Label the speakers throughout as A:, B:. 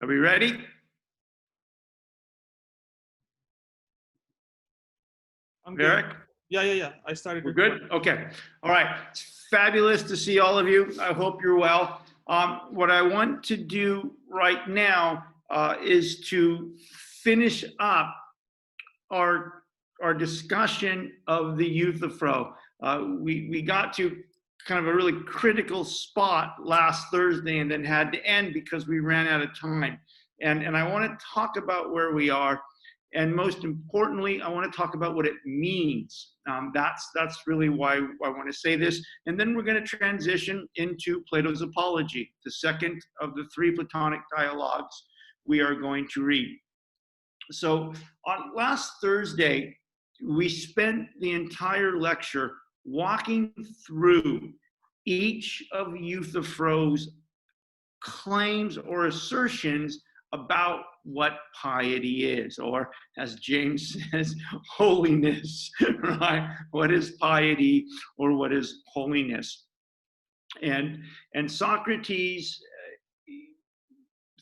A: Are we ready?
B: I'm
A: Eric?
B: good. Yeah. I started.
A: We're good? Okay. All right. It's fabulous to see all of you. I hope you're well. What I want to do right now is to finish up our discussion of the Euthyphro. We got to kind of a really critical spot last Thursday and then had to end because we ran out of time. And I want to talk about where we are. And most importantly, I want to talk about what it means. That's really why I want to say this. And then we're going to transition into Plato's Apology, the second of the three Platonic dialogues we are going to read. So on last Thursday, we spent the entire lecture walking through each of Euthyphro's claims or assertions about what piety is, or as James says, holiness, right? What is piety or what is holiness? And Socrates,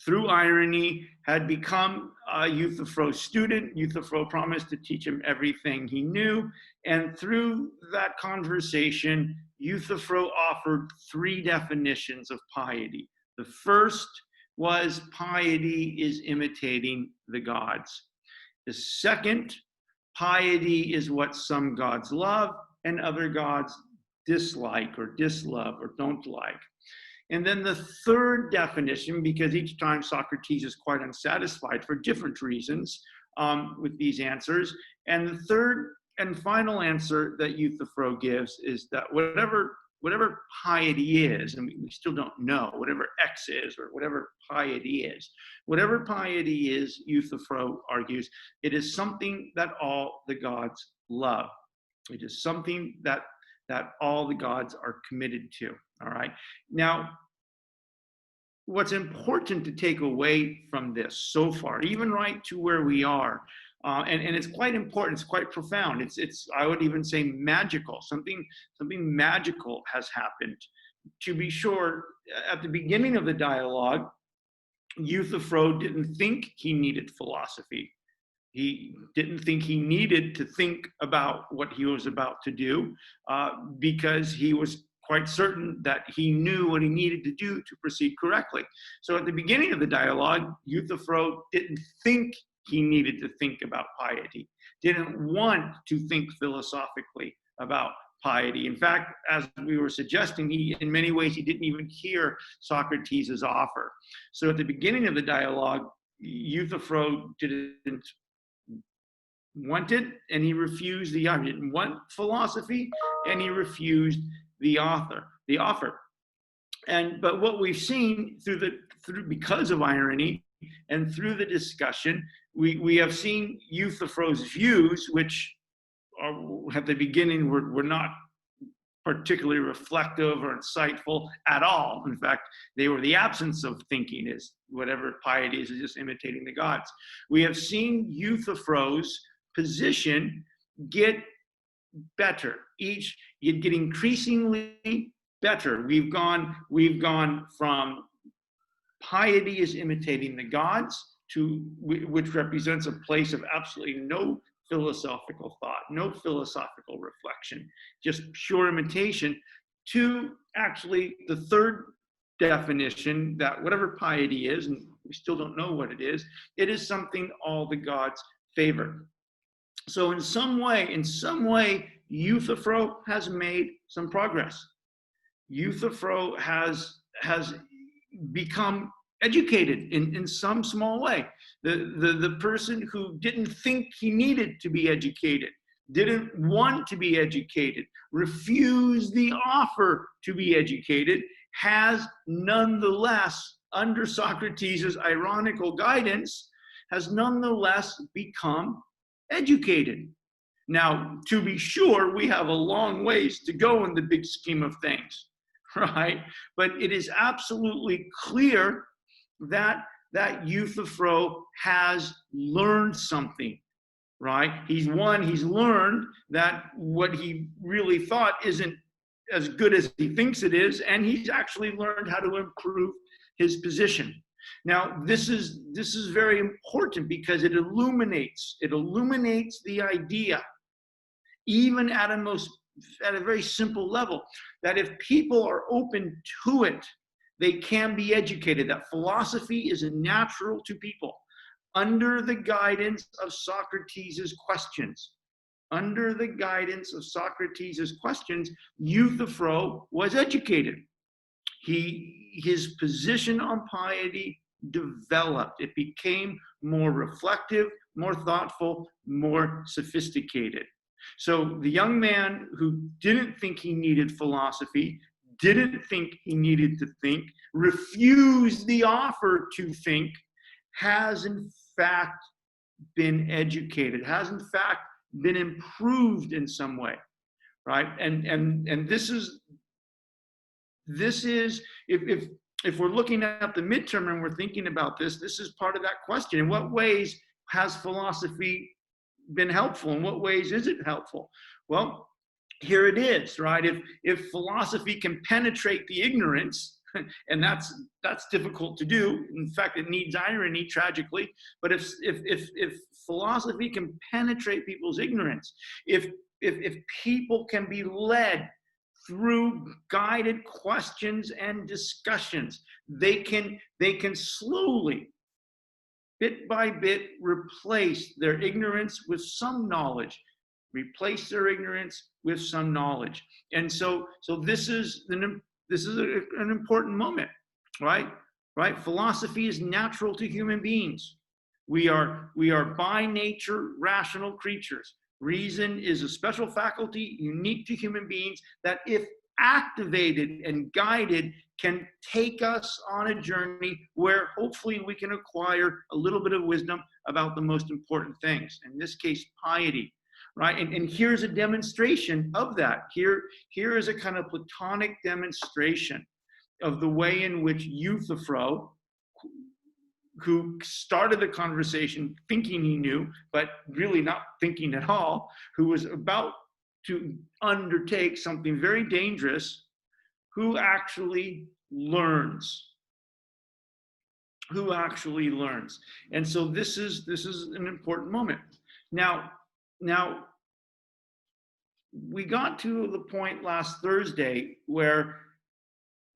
A: through irony, had become a Euthyphro student. Euthyphro promised to teach him everything he knew. And through that conversation, Euthyphro offered three definitions of piety. The first was piety is imitating the gods. The second, piety is what some gods love and other gods dislike or dislove or don't like. And then the third definition, because each time Socrates is quite unsatisfied for different reasons with these answers. And the third and final answer that Euthyphro gives is that whatever piety is, and we still don't know, whatever X is or whatever piety is, Euthyphro argues, it is something that all the gods love. It is something that all the gods are committed to. All right. Now, what's important to take away from this so far, even right to where we are, and it's quite important, it's quite profound. It's I would even say magical. Something magical has happened. To be sure, at the beginning of the dialogue, Euthyphro didn't think he needed philosophy. He didn't think he needed to think about what he was about to do because he was quite certain that he knew what he needed to do to proceed correctly. So at the beginning of the dialogue, Euthyphro didn't think he needed to think about piety, didn't want to think philosophically about piety. In fact, as we were suggesting, in many ways, he didn't even hear Socrates' offer. So at the beginning of the dialogue, Euthyphro didn't wanted and he refused the offer. He didn't want philosophy and he refused the offer. But what we've seen through because of irony and through the discussion, we have seen Euthyphro's views, which are, at the beginning were not particularly reflective or insightful at all. In fact, they were the absence of thinking, is whatever piety is just imitating the gods. We have seen Euthyphro's position get better. Get increasingly better. We've gone from piety is imitating the gods to which represents a place of absolutely no philosophical thought, no philosophical reflection, just pure imitation, to actually the third definition that whatever piety is, and we still don't know what it is something all the gods favor. So in some way, Euthyphro has made some progress. Euthyphro has become educated in some small way. The person who didn't think he needed to be educated, didn't want to be educated, refused the offer to be educated, has nonetheless, under Socrates' ironical guidance, has nonetheless become educated. Now, to be sure, we have a long ways to go in the big scheme of things, right? But it is absolutely clear that Euthyphro has learned something, right? He's learned that what he really thought isn't as good as he thinks it is, and he's actually learned how to improve his position. Now, this is very important because it illuminates the idea, even at a very simple level, that if people are open to it, they can be educated, that philosophy is natural to people under the guidance of Socrates' questions. Under the guidance of Socrates' questions, Euthyphro was educated. His position on piety developed. It became more reflective, more thoughtful, more sophisticated. So the young man who didn't think he needed philosophy, didn't think he needed to think, refused the offer to think, has in fact been educated, has in fact been improved in some way, right? And this is if we're looking at the midterm and we're thinking about this is part of that question. In what ways has philosophy been helpful? In what ways is it helpful? Well, here it is, right? If philosophy can penetrate the ignorance, and that's difficult to do. In fact, it needs irony, tragically. But if philosophy can penetrate people's ignorance, if people can be led through guided questions and discussions, they can slowly, bit by bit, replace their ignorance with some knowledge. Replace their ignorance with some knowledge. And so this is an important moment, right? Right? Philosophy is natural to human beings. We are by nature rational creatures. Reason is a special faculty unique to human beings that, if activated and guided, can take us on a journey where hopefully we can acquire a little bit of wisdom about the most important things. In this case, piety, right? And here's a demonstration of that. Here is a kind of Platonic demonstration of the way in which Euthyphro, who started the conversation thinking he knew, but really not thinking at all, who was about to undertake something very dangerous, who actually learns. And so this is an important moment. Now, we got to the point last Thursday where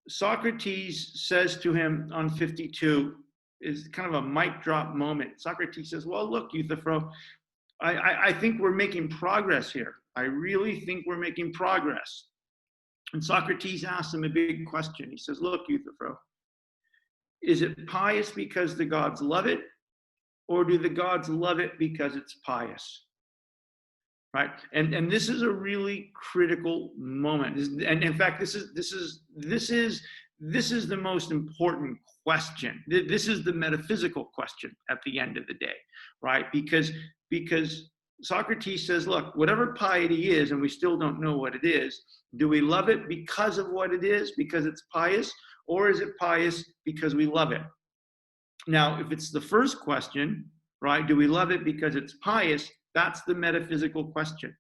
A: Socrates says to him on 52, is kind of a mic drop moment. Socrates says, well, look, Euthyphro, I think we're making progress here. I really think we're making progress. And Socrates asks him a big question. He says, look, Euthyphro, is it pious because the gods love it, or do the gods love it because it's pious? Right? And this is a really critical moment. And in fact, this is the most important question. This is the metaphysical question at the end of the day, right? Because Socrates says, look, whatever piety is, and we still don't know what it is, do we love it because of what it is, because it's pious, or is it pious because we love it? Now, if it's the first question, right, do we love it because it's pious? That's the metaphysical question.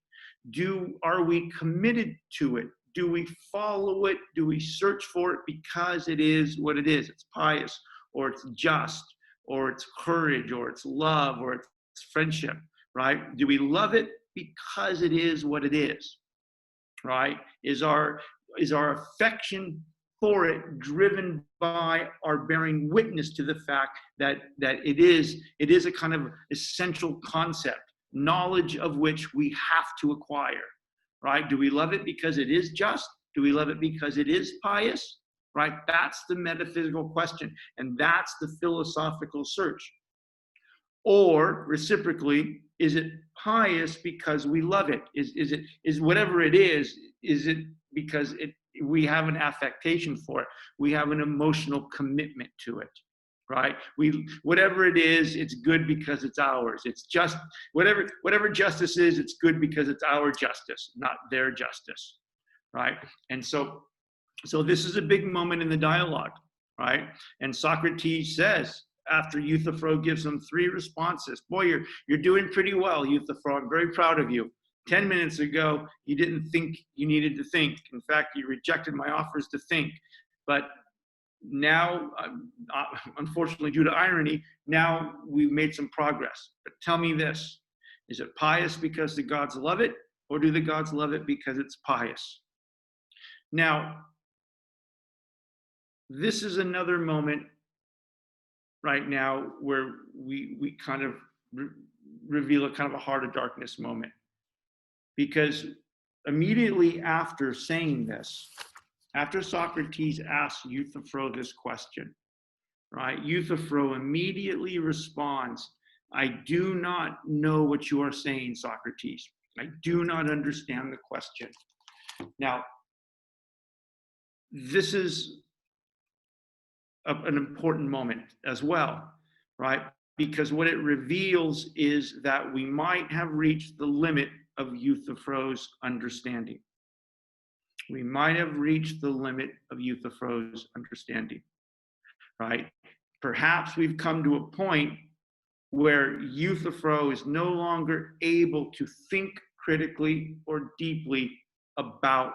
A: Are we committed to it? Do we follow it? Do we search for it because it is what it is? It's pious, or it's just, or it's courage, or it's love, or it's friendship, right? Do we love it because it is what it is, right? Is our affection for it driven by our bearing witness to the fact that it is a kind of essential concept, knowledge of which we have to acquire, right? Do we love it because it is just? Do we love it because it is pious, right? That's the metaphysical question, and that's the philosophical search. Or reciprocally, is it pious because we love it? Is whatever it is it because we have an affectation for it? We have an emotional commitment to it, right? Whatever it is, it's good because it's ours. It's just whatever justice is, it's good because it's our justice, not their justice, right? And so this is a big moment in the dialogue, right? And Socrates says, after Euthyphro gives him 3 responses, boy, you're doing pretty well, Euthyphro. I'm very proud of you. 10 minutes ago, you didn't think you needed to think. In fact, you rejected my offers to think. But now, unfortunately, due to irony, now we've made some progress. But tell me this, is it pious because the gods love it, or do the gods love it because it's pious? Now, this is another moment right now where we kind of reveal a kind of a heart of darkness moment. Because immediately after saying this, after Socrates asks Euthyphro this question, right? Euthyphro immediately responds, I do not know what you are saying, Socrates. I do not understand the question. Now, this is an important moment as well, right? Because what it reveals is that we might have reached the limit of Euthyphro's understanding. We might have reached the limit of Euthyphro's understanding, right? Perhaps we've come to a point where Euthyphro is no longer able to think critically or deeply about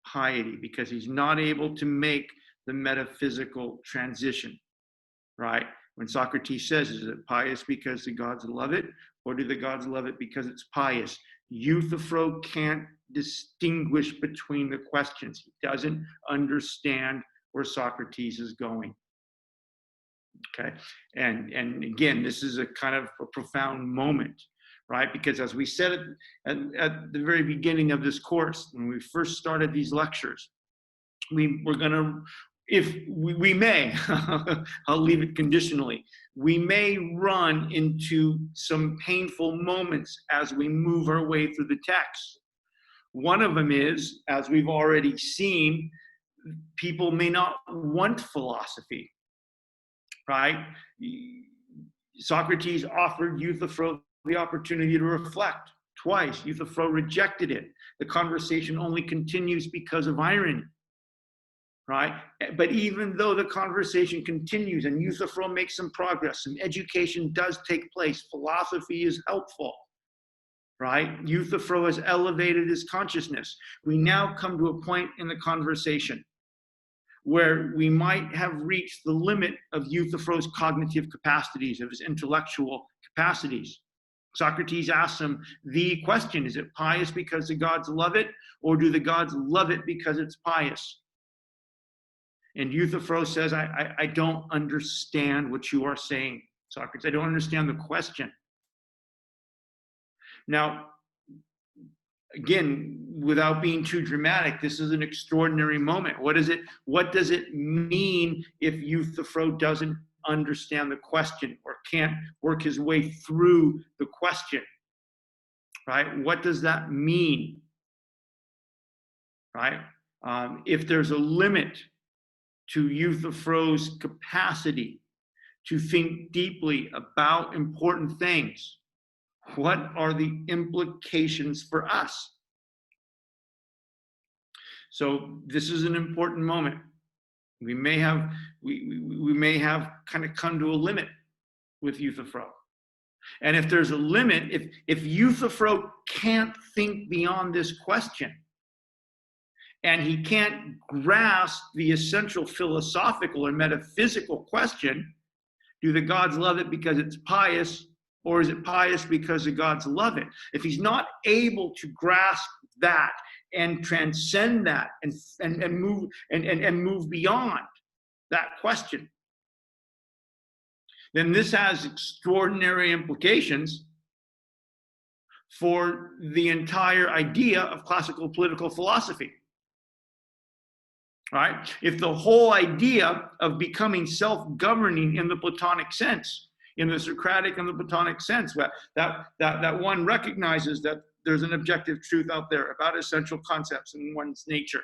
A: piety because he's not able to make the metaphysical transition, right? When Socrates says, is it pious because the gods love it, or do the gods love it because it's pious? Euthyphro can't distinguish between the questions. He doesn't understand where Socrates is going. Okay, and again, this is a kind of a profound moment, right? Because as we said at the very beginning of this course, when we first started these lectures, we're going to, if we may, I'll leave it conditionally, we may run into some painful moments as we move our way through the text. One of them is, as we've already seen, people may not want philosophy, right? Socrates offered Euthyphro the opportunity to reflect twice. Euthyphro rejected it. The conversation only continues because of irony, right? But even though the conversation continues and Euthyphro makes some progress, some education does take place, philosophy is helpful, right? Euthyphro has elevated his consciousness. We now come to a point in the conversation where we might have reached the limit of Euthyphro's cognitive capacities, of his intellectual capacities. Socrates asks him the question, is it pious because the gods love it, or do the gods love it because it's pious? And Euthyphro says, I don't understand what you are saying, Socrates. I don't understand the question. Now, again, without being too dramatic, this is an extraordinary moment. What does it mean if Euthyphro doesn't understand the question or can't work his way through the question, right? What does that mean, right? If there's a limit to Euthyphro's capacity to think deeply about important things, what are the implications for us? So this is an important moment. We may have kind of come to a limit with Euthyphro. And if there's a limit, if Euthyphro can't think beyond this question, and he can't grasp the essential philosophical or metaphysical question, do the gods love it because it's pious, or is it pious because the gods love it? If he's not able to grasp that and transcend that and move beyond that question, then this has extraordinary implications for the entire idea of classical political philosophy. Right? If the whole idea of becoming self-governing in the Platonic sense, in the Socratic and the Platonic sense, that one recognizes that there's an objective truth out there about essential concepts in one's nature,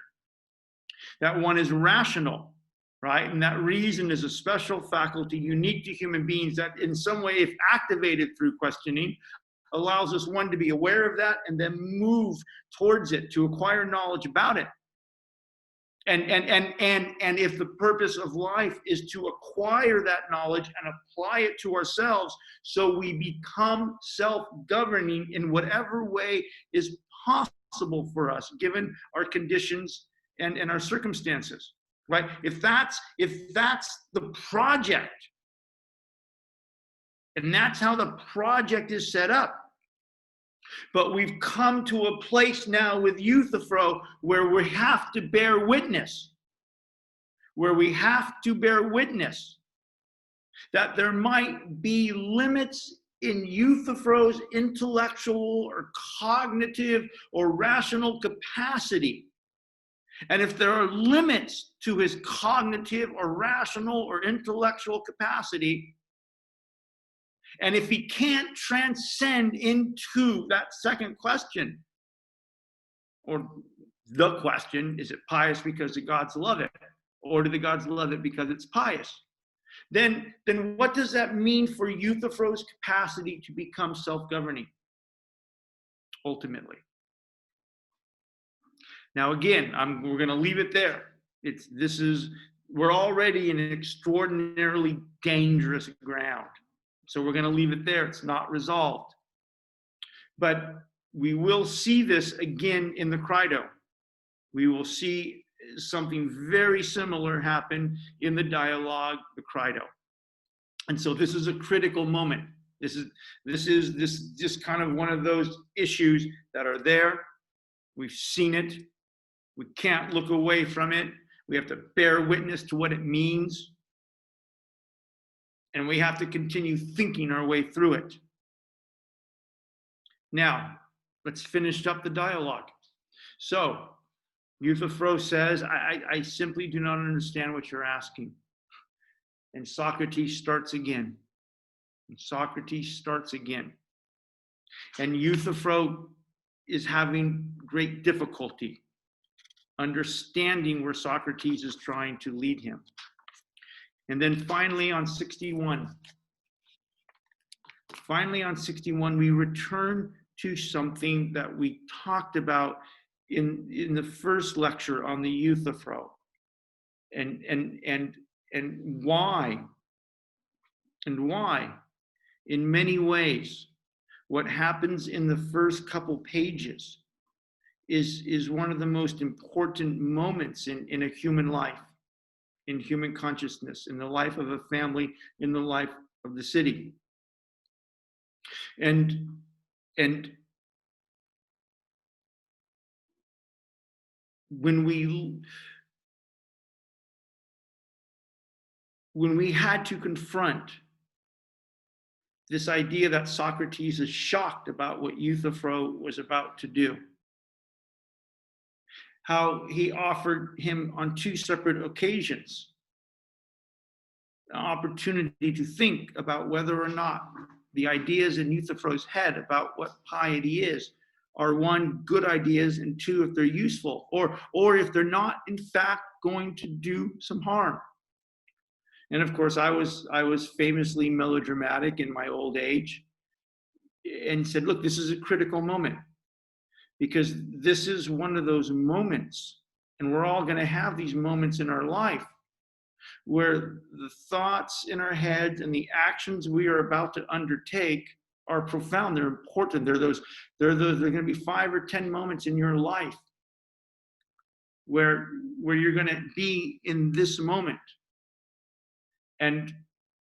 A: that one is rational, right? And that reason is a special faculty unique to human beings that in some way, if activated through questioning, allows us, one, to be aware of that and then move towards it, to acquire knowledge about it. And if the purpose of life is to acquire that knowledge and apply it to ourselves, so we become self-governing in whatever way is possible for us, given our conditions and our circumstances, right? If that's the project, and that's how the project is set up. But we've come to a place now with Euthyphro where we have to bear witness, that there might be limits in Euthyphro's intellectual or cognitive or rational capacity. And if there are limits to his cognitive or rational or intellectual capacity, and if he can't transcend into that second question, or the question, is it pious because the gods love it? Or do the gods love it because it's pious? Then what does that mean for Euthyphro's capacity to become self-governing, ultimately? Now, again, we're going to leave it there. We're already in an extraordinarily dangerous ground. So we're going to leave it there. It's not resolved. But we will see this again in the Crito. We will see something very similar happen in the dialogue, the Crito. And so this is a critical moment. This is just kind of one of those issues that are there. We've seen it. We can't look away from it. We have to bear witness to what it means. And we have to continue thinking our way through it. Now, let's finish up the dialogue. So, Euthyphro says, I simply do not understand what you're asking. And Socrates starts again. And Euthyphro is having great difficulty understanding where Socrates is trying to lead him. And then finally on 61, we return to something that we talked about in the first lecture on the Euthyphro, and why in many ways what happens in the first couple pages is one of the most important moments in a human life, in human consciousness, in the life of a family, in the life of the city. And when we had to confront this idea that Socrates is shocked about what Euthyphro was about to do, how he offered him on two separate occasions an opportunity to think about whether or not the ideas in Euthyphro's head about what piety is are, one, good ideas, and two, if they're useful, or if they're not, in fact, going to do some harm. And of course, I was famously melodramatic in my old age and said, look, this is a critical moment, because this is one of those moments, and we're all going to have these moments in our life where the thoughts in our heads and the actions we are about to undertake are profound. They're important. They're going to be 5 or 10 moments in your life where you're going to be in this moment. And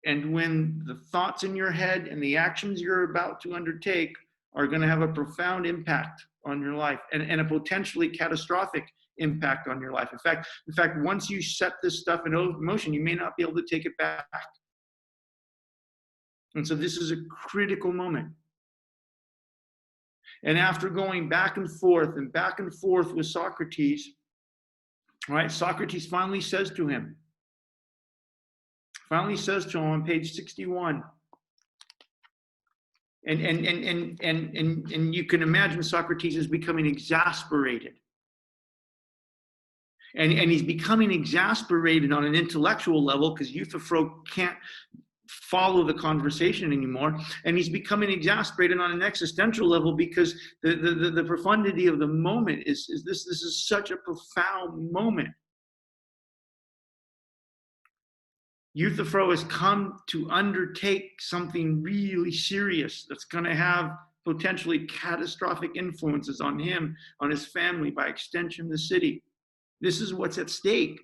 A: when the thoughts in your head and the actions you're about to undertake are going to have a profound impact on your life, and a potentially catastrophic impact on your life. In fact, once you set this stuff in motion, you may not be able to take it back. And so this is a critical moment. And after going back and forth with Socrates, right, Socrates finally says to him on page 61, and you can imagine Socrates is becoming exasperated. And he's becoming exasperated on an intellectual level because Euthyphro can't follow the conversation anymore. And he's becoming exasperated on an existential level because the profundity of the moment is this is such a profound moment. Euthyphro has come to undertake something really serious that's going to have potentially catastrophic influences on him, on his family, by extension, the city. This is what's at stake.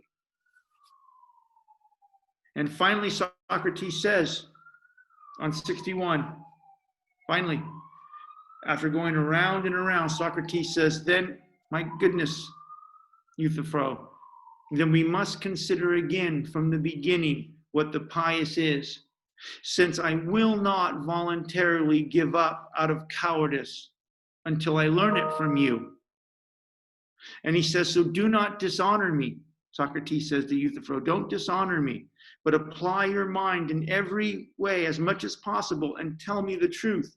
A: And finally, Socrates says on 61, finally, after going around and around, Socrates says, then, my goodness, Euthyphro, then we must consider again from the beginning what the pious is, since I will not voluntarily give up out of cowardice until I learn it from you. And he says, so do not dishonor me. Socrates says to Euthyphro, don't dishonor me, but apply your mind in every way as much as possible and tell me the truth.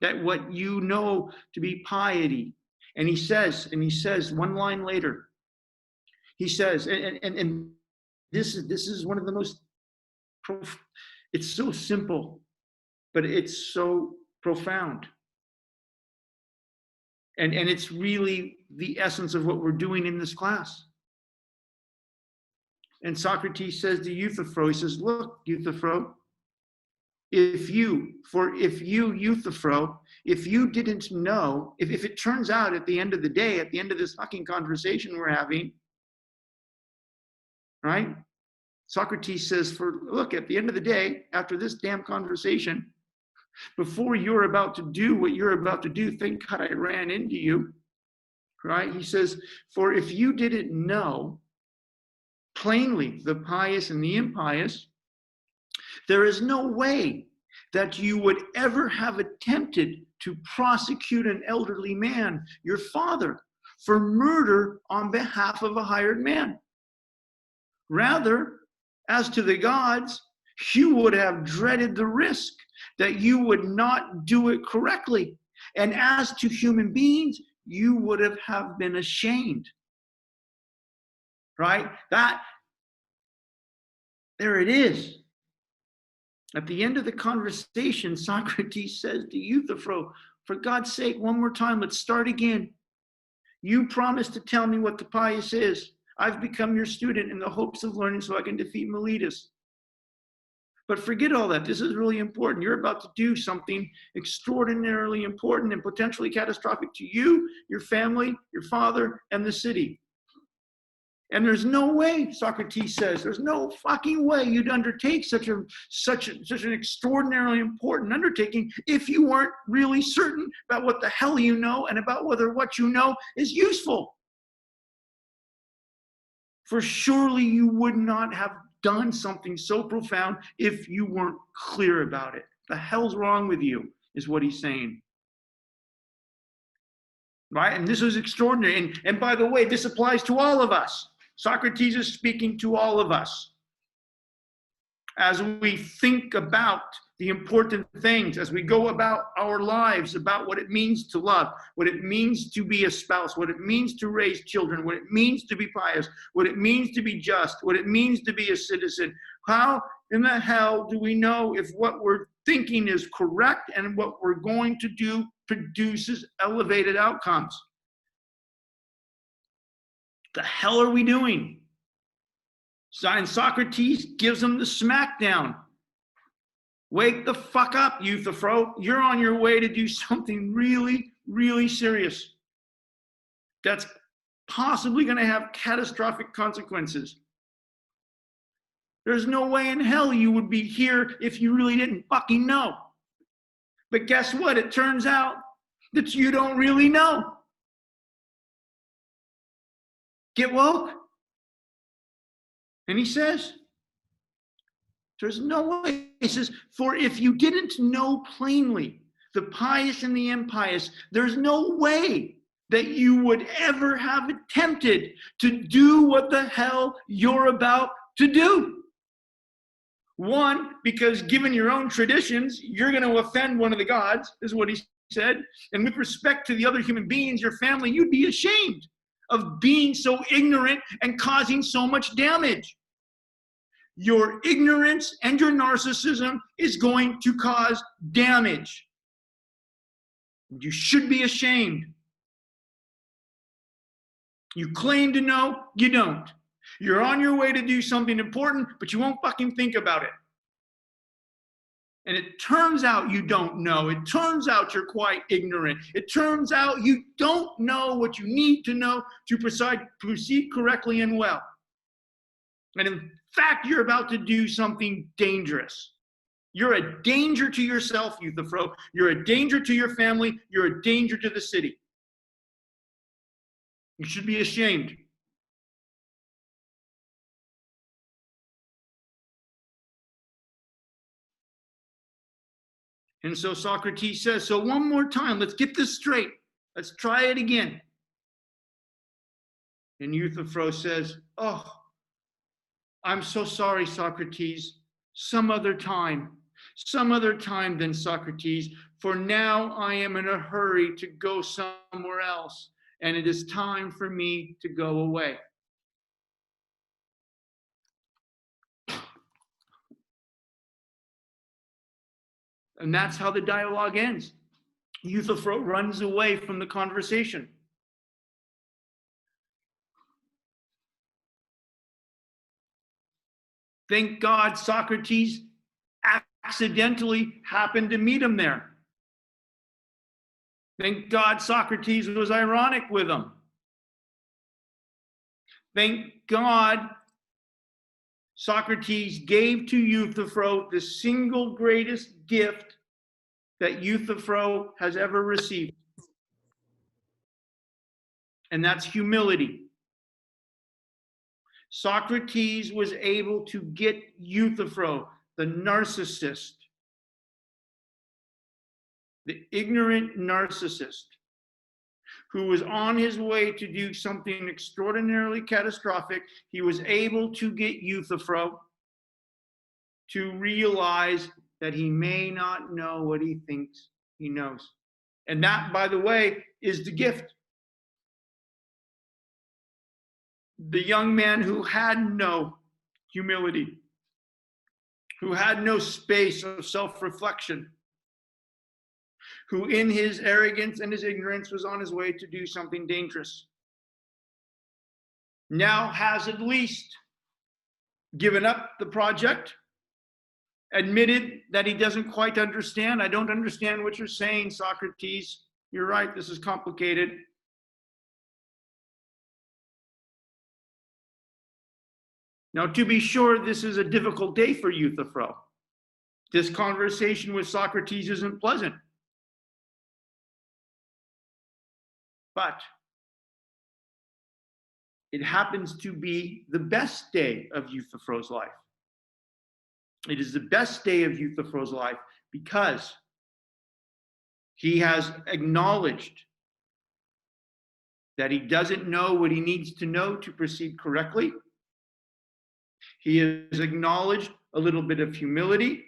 A: That what you know to be piety. And he says one line later, he says, and this is one of the most, it's so simple, but it's so profound. And it's really the essence of what we're doing in this class. And Socrates says to Euthyphro, he says, look, Euthyphro, if you, Euthyphro, if you didn't know, if it turns out at the end of the day, at the end of this fucking conversation we're having, right? Socrates says, look, at the end of the day, after this damn conversation, before you're about to do what you're about to do, thank God I ran into you, right? He says, for if you didn't know plainly the pious and the impious, there is no way that you would ever have attempted to prosecute an elderly man, your father, for murder on behalf of a hired man. Rather, as to the gods, you would have dreaded the risk that you would not do it correctly. And as to human beings, you would have been ashamed. Right? There it is. At the end of the conversation, Socrates says to Euthyphro, for God's sake, one more time, let's start again. You promised to tell me what the pious is. I've become your student in the hopes of learning so I can defeat Miletus. But forget all that. This is really important. You're about to do something extraordinarily important and potentially catastrophic to you, your family, your father, and the city. And there's no way, Socrates says, there's no fucking way you'd undertake such an extraordinarily important undertaking if you weren't really certain about what the hell you know and about whether what you know is useful. For surely you would not have done something so profound if you weren't clear about it. The hell's wrong with you, is what he's saying. Right? And this is extraordinary. And by the way, this applies to all of us. Socrates is speaking to all of us. As we think about the important things, as we go about our lives, about what it means to love, what it means to be a spouse, what it means to raise children, what it means to be pious, what it means to be just, what it means to be a citizen. How in the hell do we know if what we're thinking is correct and what we're going to do produces elevated outcomes? The hell are we doing? And Socrates gives them the smackdown. Wake the fuck up, Euthyphro. You're on your way to do something really, really serious. That's possibly going to have catastrophic consequences. There's no way in hell you would be here if you really didn't fucking know. But guess what? It turns out that you don't really know. Get woke. And he says, there's no way. He says, for if you didn't know plainly the pious and the impious, there's no way that you would ever have attempted to do what the hell you're about to do. One, because given your own traditions, you're going to offend one of the gods, is what he said. And with respect to the other human beings, your family, you'd be ashamed of being so ignorant and causing so much damage. Your ignorance and your narcissism is going to cause damage. You should be ashamed. You claim to know, you don't. You're on your way to do something important, but you won't fucking think about it. And it turns out you don't know. It turns out you're quite ignorant. It turns out you don't know what you need to know to proceed correctly and well. And in fact, you're about to do something dangerous. You're a danger to yourself, Euthyphro. You're a danger to your family. You're a danger to the city. You should be ashamed. And so Socrates says, so one more time, let's get this straight. Let's try it again. And Euthyphro says, oh, I'm so sorry, Socrates. Some other time then, Socrates, for now I am in a hurry to go somewhere else, and it is time for me to go away. And that's how the dialogue ends. Euthyphro runs away from the conversation. Thank God Socrates accidentally happened to meet him there. Thank God Socrates was ironic with him. Thank God Socrates gave to Euthyphro the single greatest gift that Euthyphro has ever received. And that's humility. Socrates was able to get Euthyphro, the narcissist, the ignorant narcissist, who was on his way to do something extraordinarily catastrophic. He was able to get Euthyphro to realize that he may not know what he thinks he knows. And that, by the way, is the gift. The young man who had no humility, who had no space of self-reflection, who in his arrogance and his ignorance was on his way to do something dangerous, now has at least given up the project, admitted that he doesn't quite understand. I don't understand what you're saying, Socrates. You're right, this is complicated. Now, to be sure, this is a difficult day for Euthyphro. This conversation with Socrates isn't pleasant. But it happens to be the best day of Euthyphro's life. It is the best day of Euthyphro's life because he has acknowledged that he doesn't know what he needs to know to proceed correctly. He has acknowledged a little bit of humility,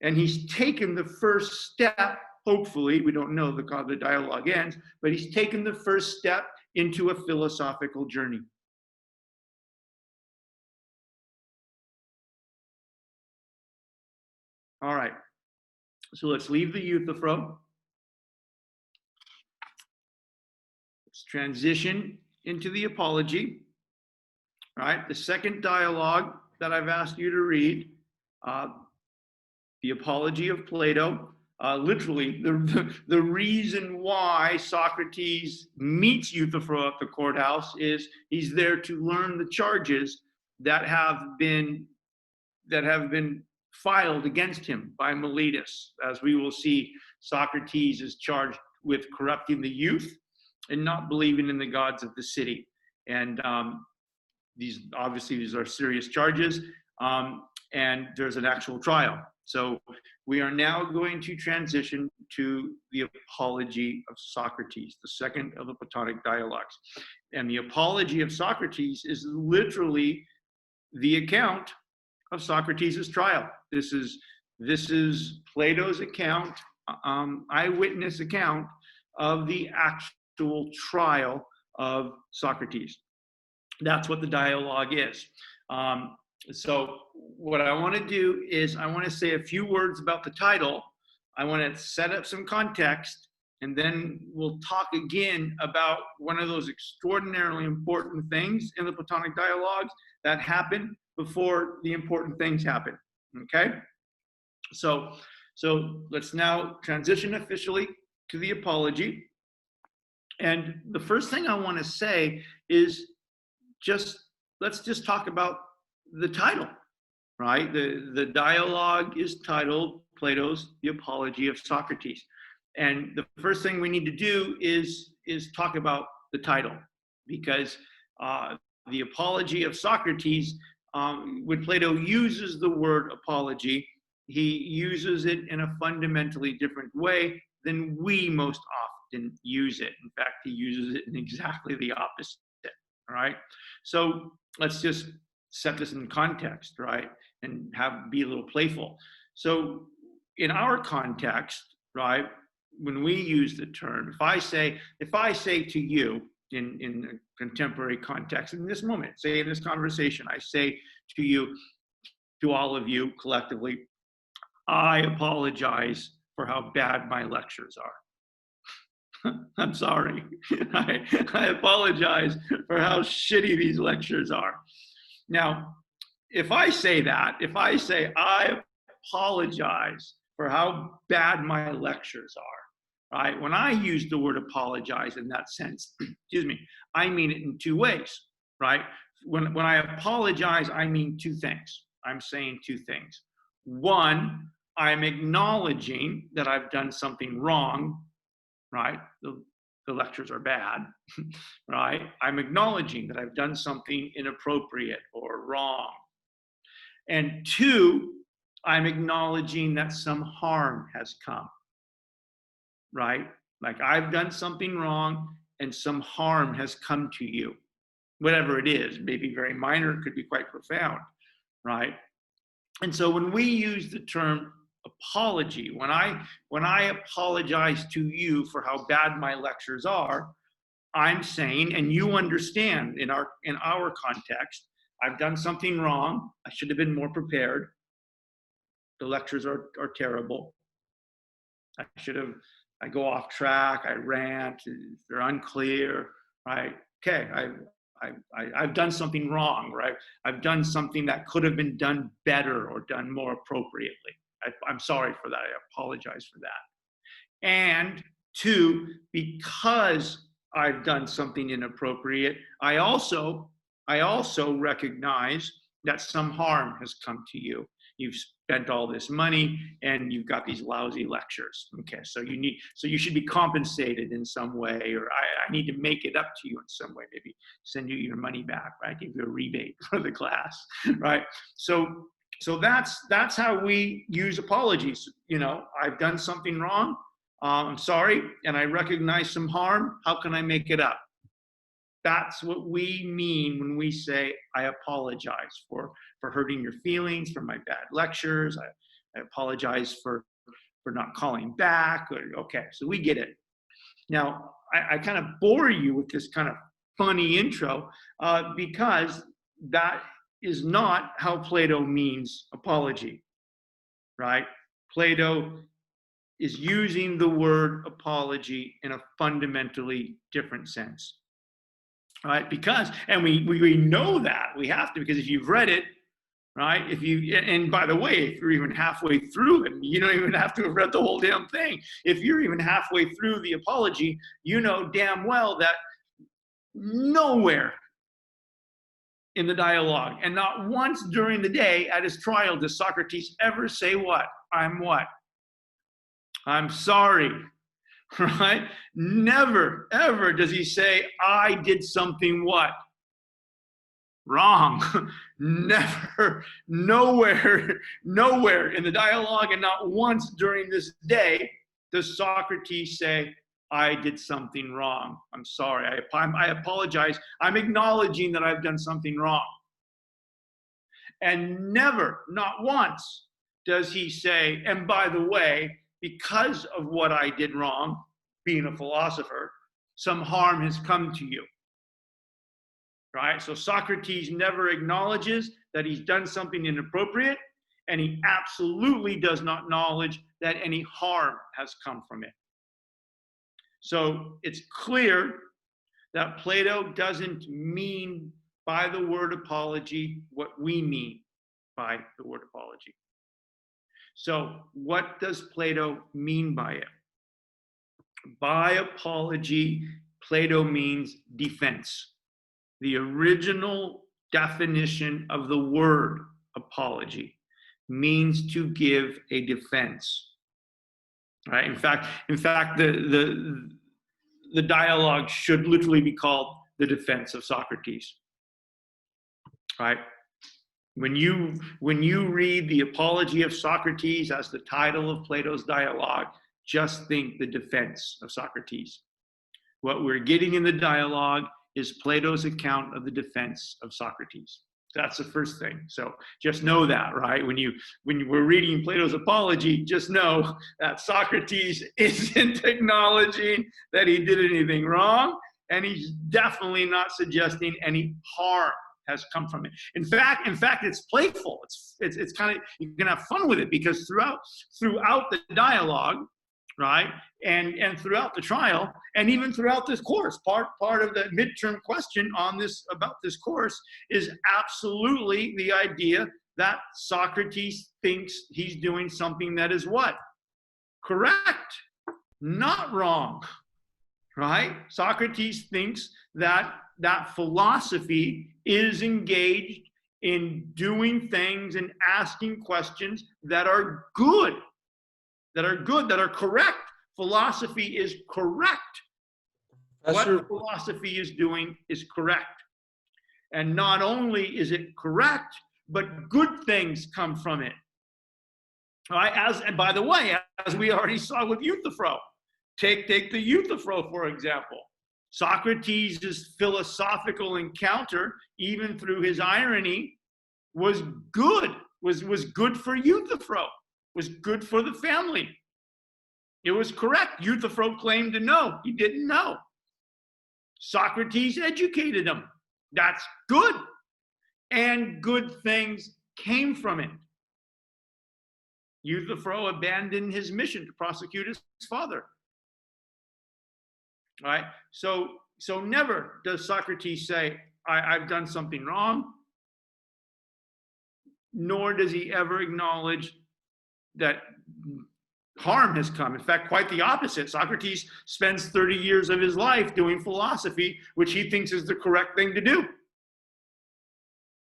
A: and he's taken the first step, hopefully, we don't know how the dialogue ends, but he's taken the first step into a philosophical journey. All right, so let's leave the Euthyphro. Let's transition into the Apology. All right, the second dialogue that I've asked you to read, the Apology of Plato. Literally, the reason why Socrates meets Euthyphro at the courthouse is he's there to learn the charges that have been filed against him by Miletus. As we will see, Socrates is charged with corrupting the youth and not believing in the gods of the city. And these are serious charges, and there's an actual trial. So we are now going to transition to the Apology of Socrates, the second of the Platonic dialogues. And the Apology of Socrates is literally the account of Socrates' trial. This is Plato's account, eyewitness account of the actual trial of Socrates. That's what the dialogue is. So what I want to do is I want to say a few words about the title. I want to set up some context, and then we'll talk again about one of those extraordinarily important things in the Platonic dialogues that happen before the important things happen. Okay? So let's now transition officially to the Apology. And the first thing I want to say is let's just talk about the title, right? The dialogue is titled Plato's The Apology of Socrates. And the first thing we need to do is talk about the title, because the Apology of Socrates, when Plato uses the word apology, he uses it in a fundamentally different way than we most often use it. In fact, he uses it in exactly the opposite. All right. So let's just set this in context, right? And be a little playful. So in our context, right, when we use the term, if I say to you in a contemporary context, in this moment, say in this conversation, I say to you, to all of you collectively, I apologize for how bad my lectures are. I'm sorry. I apologize for how shitty these lectures are. Now, if I say that, if I say I apologize for how bad my lectures are, right? When I use the word apologize in that sense, excuse me, I mean it in two ways, right? When I apologize, I mean two things. I'm saying two things. One, I'm acknowledging that I've done something wrong, right? The lectures are bad, right? I'm acknowledging that I've done something inappropriate or wrong. And two, I'm acknowledging that some harm has come, right? Like I've done something wrong and some harm has come to you, whatever it is, maybe very minor, it could be quite profound, right? And so when we use the term apology, when I apologize to you for how bad my lectures are, I'm saying, and you understand in our context, I've done something wrong. I should have been more prepared. The lectures are terrible. I go off track. I rant. They're unclear. Right? Okay. I've done something wrong. Right? I've done something that could have been done better or done more appropriately. I'm sorry for that. I apologize for that. And two, because I've done something inappropriate, I also recognize that some harm has come to you. You've spent all this money and you've got these lousy lectures. Okay, so you should be compensated in some way, or I need to make it up to you in some way, maybe send you your money back, right? Give you a rebate for the class, right? So that's how we use apologies. You know, I've done something wrong. I'm sorry, and I recognize some harm. How can I make it up? That's what we mean when we say, I apologize for hurting your feelings, for my bad lectures. I apologize for not calling back. Okay, so we get it. Now, I kind of bore you with this kind of funny intro because that is not how Plato means apology, right? Plato is using the word apology in a fundamentally different sense, right? Because, and we know that, we have to, because if you've read it, right? And by the way, if you're even halfway through it, you don't even have to have read the whole damn thing. If you're even halfway through the apology, you know damn well that nowhere in the dialogue, and not once during the day at his trial, does Socrates ever say what? I'm sorry, right? Never, ever does he say, I did something what? Wrong. Never, nowhere in the dialogue, and not once during this day does Socrates say, I did something wrong. I'm sorry. I apologize. I'm acknowledging that I've done something wrong. And never, not once, does he say, and by the way, because of what I did wrong, being a philosopher, some harm has come to you. Right? So Socrates never acknowledges that he's done something inappropriate, and he absolutely does not acknowledge that any harm has come from it. So it's clear that Plato doesn't mean by the word apology what we mean by the word apology. So what does Plato mean by it? By apology, Plato means defense. The original definition of the word apology means to give a defense. Right? In fact, the dialogue should literally be called the defense of Socrates. Right? When you read the Apology of Socrates as the title of Plato's dialogue, just think the defense of Socrates. What we're getting in the dialogue is Plato's account of the defense of Socrates. That's the first thing. So just know that, right? When we're reading Plato's Apology, just know that Socrates isn't acknowledging that he did anything wrong, and he's definitely not suggesting any harm has come from it. In fact, it's playful. It's kind of, you can have fun with it, because throughout the dialogue, right, and throughout the trial, and even throughout this course, part of the midterm question about this course is absolutely the idea that Socrates thinks he's doing something that is what? Correct, not wrong, right? Socrates thinks that philosophy is engaged in doing things and asking questions that are good, that are correct. Philosophy is correct. What philosophy is doing is correct. And not only is it correct, but good things come from it. All right? And by the way, as we already saw with Euthyphro, take the Euthyphro, for example. Socrates' philosophical encounter, even through his irony, was good, was good for Euthyphro, was good for the family. It was correct. Euthyphro claimed to know. He didn't know. Socrates educated him. That's good. And good things came from it. Euthyphro abandoned his mission to prosecute his father. All right? So never does Socrates say, I've done something wrong, nor does he ever acknowledge that harm has come. In fact, quite the opposite. Socrates spends 30 years of his life doing philosophy, which he thinks is the correct thing to do.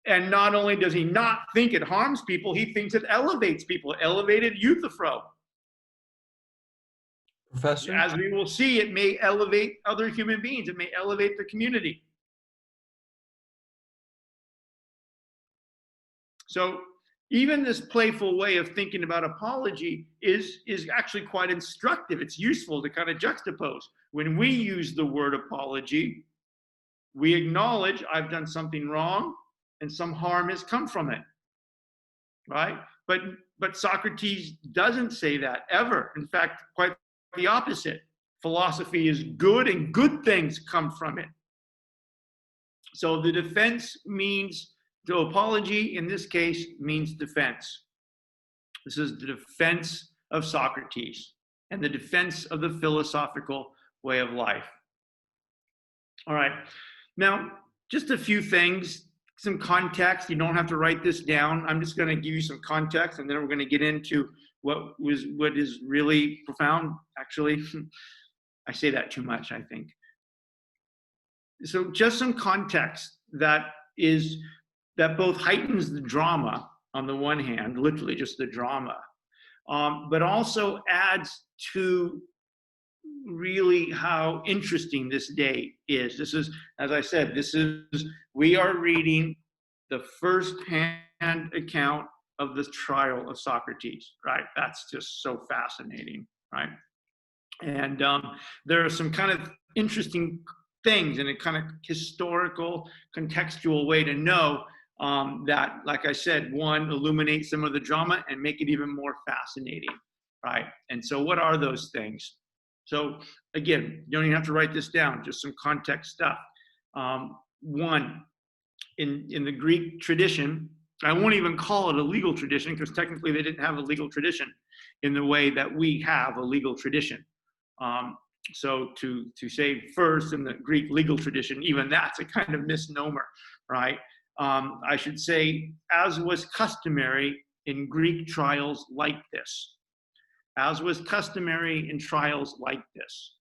A: And not only does he not think it harms people, he thinks it elevates people. It elevated Euthyphro.
B: Professor?
A: As we will see, it may elevate other human beings. It may elevate the community. So even this playful way of thinking about apology is actually quite instructive. It's useful to kind of juxtapose. When we use the word apology, we acknowledge I've done something wrong and some harm has come from it, right? But Socrates doesn't say that ever. In fact, quite the opposite. Philosophy is good and good things come from it. So the defense means, the apology in this case means defense. This is the defense of Socrates and the defense of the philosophical way of life. All right. Now, just a few things, some context. You don't have to write this down. I'm just going to give you some context, and then we're going to get into what is really profound. Actually, I say that too much, I think. So just some context that both heightens the drama on the one hand, literally just the drama, but also adds to really how interesting this day is. This is, as I said, we are reading the first-hand account of the trial of Socrates, right? That's just so fascinating, right? And there are some kind of interesting things in a kind of historical, contextual way to know that, like I said, one, illuminate some of the drama and make it even more fascinating, right? And so what are those things? So again, you don't even have to write this down, just some context stuff. One, in the Greek tradition, I won't even call it a legal tradition because technically they didn't have a legal tradition in the way that we have a legal tradition. So to say first in the Greek legal tradition, even that's a kind of misnomer, right? I should say, as was customary in Greek trials like this. As was customary in trials like this.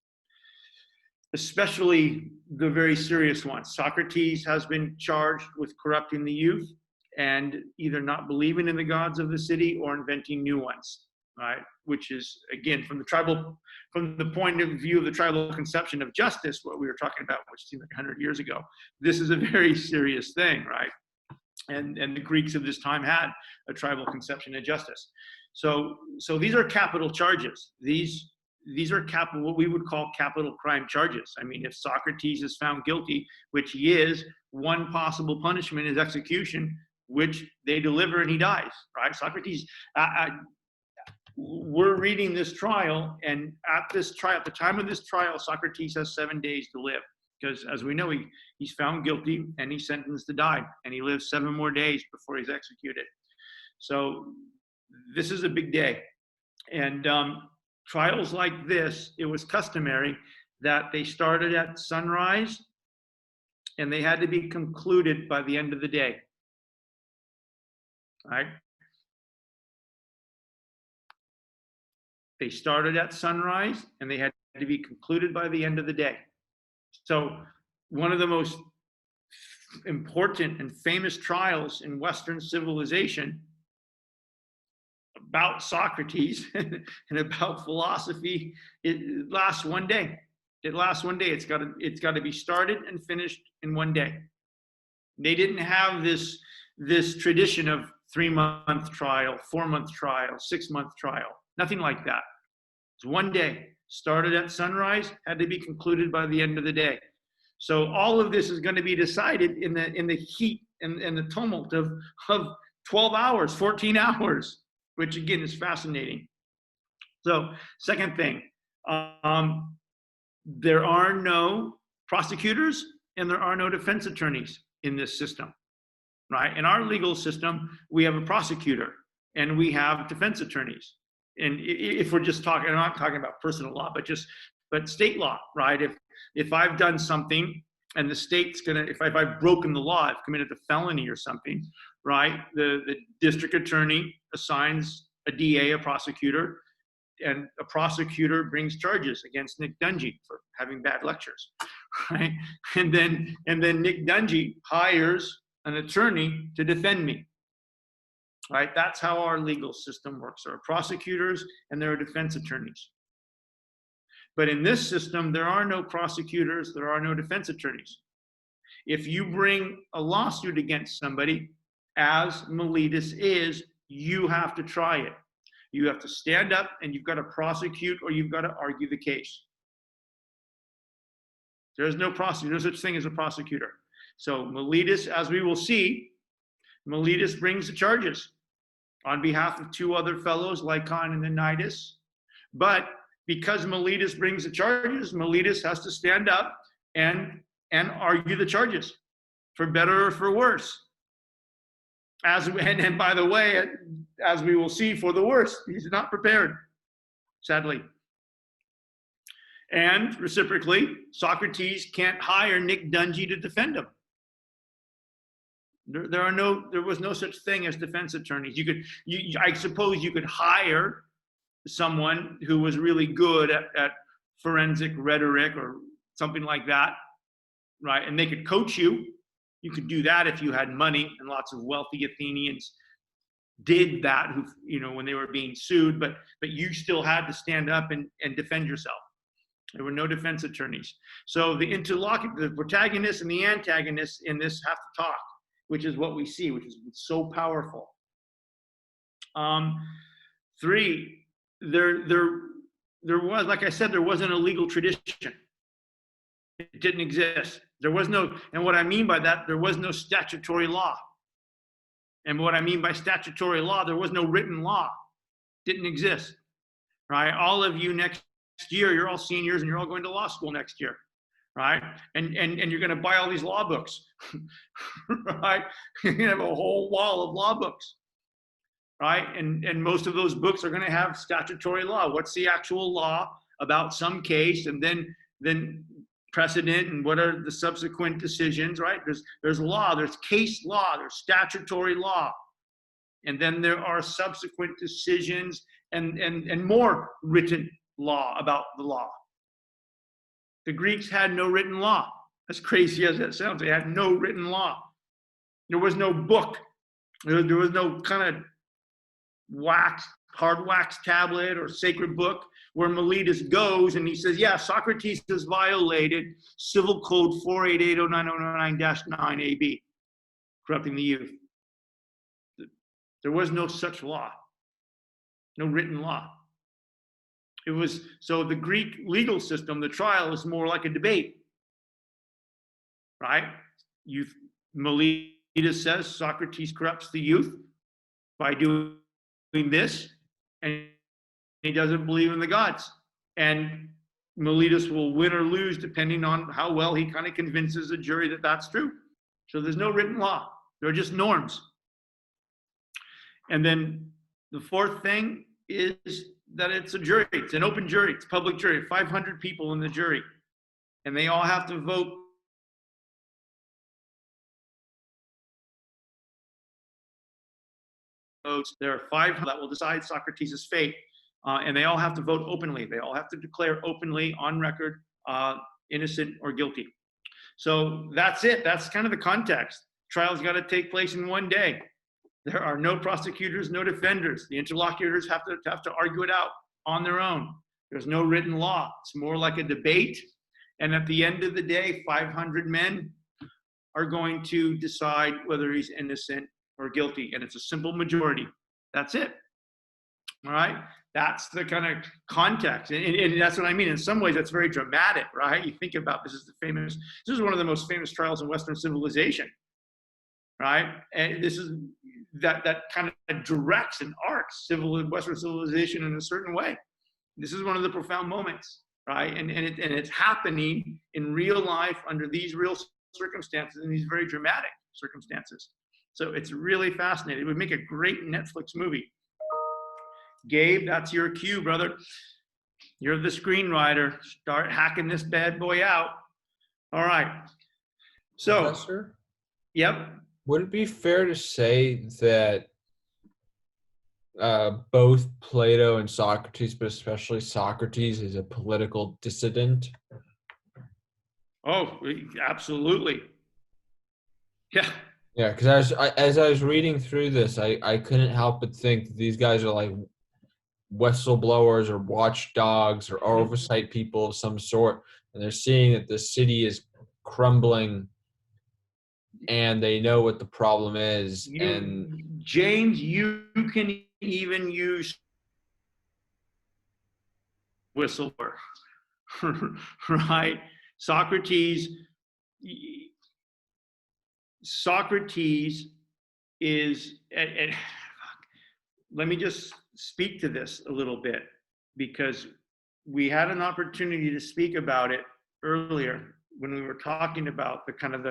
A: especially the very serious ones. Socrates has been charged with corrupting the youth and either not believing in the gods of the city or inventing new ones, right? Which is, again, from the point of view of the tribal conception of justice, what we were talking about, which seemed like 100 years ago, this is a very serious thing, right? And the Greeks of this time had a tribal conception of justice. So these are capital charges. These are what we would call capital crime charges. I mean, if Socrates is found guilty, which he is, one possible punishment is execution, which they deliver and he dies, right? Socrates, we're reading this trial, and at the time of this trial, Socrates has 7 days to live. Because as we know, he's found guilty and he's sentenced to die, and he lives 7 more days before he's executed. So this is a big day. And trials like this, it was customary that they started at sunrise and they had to be concluded by the end of the day. Right? They started at sunrise and they had to be concluded by the end of the day. So one of the most important and famous trials in Western civilization about Socrates and about philosophy, it lasts 1 day. It lasts 1 day. It's got to be started and finished in 1 day. They didn't have this tradition of 3-month trial, 4-month trial, 6-month trial. Nothing like that. It's 1 day. Started at sunrise, had to be concluded by the end of the day. So all of this is going to be decided in the heat and the tumult of 12 hours, 14 hours, which again is fascinating. So second thing, there are no prosecutors and there are no defense attorneys in this system, right? In our legal system, we have a prosecutor and we have defense attorneys. And if we're just talking, I'm not talking about personal law, but state law, right? If I've done something and the state's gonna, if I've broken the law, I've committed a felony or something, right? The district attorney assigns a DA, a prosecutor, and a prosecutor brings charges against Nick Dungy for having bad lectures, right? And then Nick Dungy hires an attorney to defend me. Right? That's how our legal system works. There are prosecutors and there are defense attorneys. But in this system, there are no prosecutors, there are no defense attorneys. If you bring a lawsuit against somebody, as Miletus is, you have to try it. You have to stand up and you've got to prosecute or you've got to argue the case. There's no prosecutor, no such thing as a prosecutor. So Miletus, as we will see, Miletus brings the charges on behalf of 2 other fellows, Lycon and Anitus. But because Miletus brings the charges, Miletus has to stand up and argue the charges, for better or for worse. And by the way, as we will see, for the worst, he's not prepared, sadly. And reciprocally, Socrates can't hire Nick Dungy to defend him. There was no such thing as defense attorneys. I suppose you could hire someone who was really good at forensic rhetoric or something like that, right? And they could coach you. You could do that if you had money, and lots of wealthy Athenians did that, when they were being sued, but you still had to stand up and defend yourself. There were no defense attorneys. So the protagonist and the antagonist in this have to talk, which is what we see, which is so powerful. 3, there was, like I said, there wasn't a legal tradition. It didn't exist. There was no, and what I mean by that, there was no statutory law. And what I mean by statutory law, there was no written law. Didn't exist, right? All of you next year, you're all seniors and you're all going to law school next year. Right? And you're going to buy all these law books, right? You're going to have a whole wall of law books, right? And most of those books are going to have statutory law. What's the actual law about some case, and then precedent, and what are the subsequent decisions, right? There's law, there's case law, there's statutory law, and then there are subsequent decisions and more written law about the law. The Greeks had no written law. As crazy as that sounds, they had no written law. There was no book. There was no kind of hard wax tablet or sacred book where Miletus goes and he says, yeah, Socrates has violated Civil Code 4880909-9 AB, corrupting the youth. There was no such law, no written law. It was, so the Greek legal system, the trial is more like a debate, right? Miletus says Socrates corrupts the youth by doing this, and he doesn't believe in the gods. And Miletus will win or lose depending on how well he kind of convinces the jury that that's true. So there's no written law. They're just norms. And then the fourth thing is that it's a jury. It's an open jury. It's a public jury. 500 people in the jury. And they all have to vote. There are 5 that will decide Socrates' fate. And they all have to vote openly. They all have to declare openly on record innocent or guilty. So that's it. That's kind of the context. Trial's got to take place in one day. There are no prosecutors, no defenders. The interlocutors have to argue it out on their own. There's no written law. It's more like a debate. And at the end of the day, 500 men are going to decide whether he's innocent or guilty. And it's a simple majority. That's it. All right? That's the kind of context. And that's what I mean. In some ways, that's very dramatic, right? You think about this is one of the most famous trials in Western civilization, right? And this is that kind of directs and arcs Western civilization in a certain way. This is one of the profound moments, right? And it's happening in real life under these real circumstances and these very dramatic circumstances. So it's really fascinating. It would make a great Netflix movie. Gabe, that's your cue, brother. You're the screenwriter. Start hacking this bad boy out. All right. So,
C: Professor,
A: yep.
C: would it be fair to say that both Plato and Socrates, but especially Socrates, is a political dissident?
A: Oh, absolutely. Yeah.
C: Yeah, because as I was reading through this, I couldn't help but think that these guys are like whistleblowers or watchdogs or oversight people of some sort, and they're seeing that the city is crumbling and they know what the problem is.
A: James, you can even use whistleblower, right? Socrates is, and let me just speak to this a little bit, because we had an opportunity to speak about it earlier when we were talking about the kind of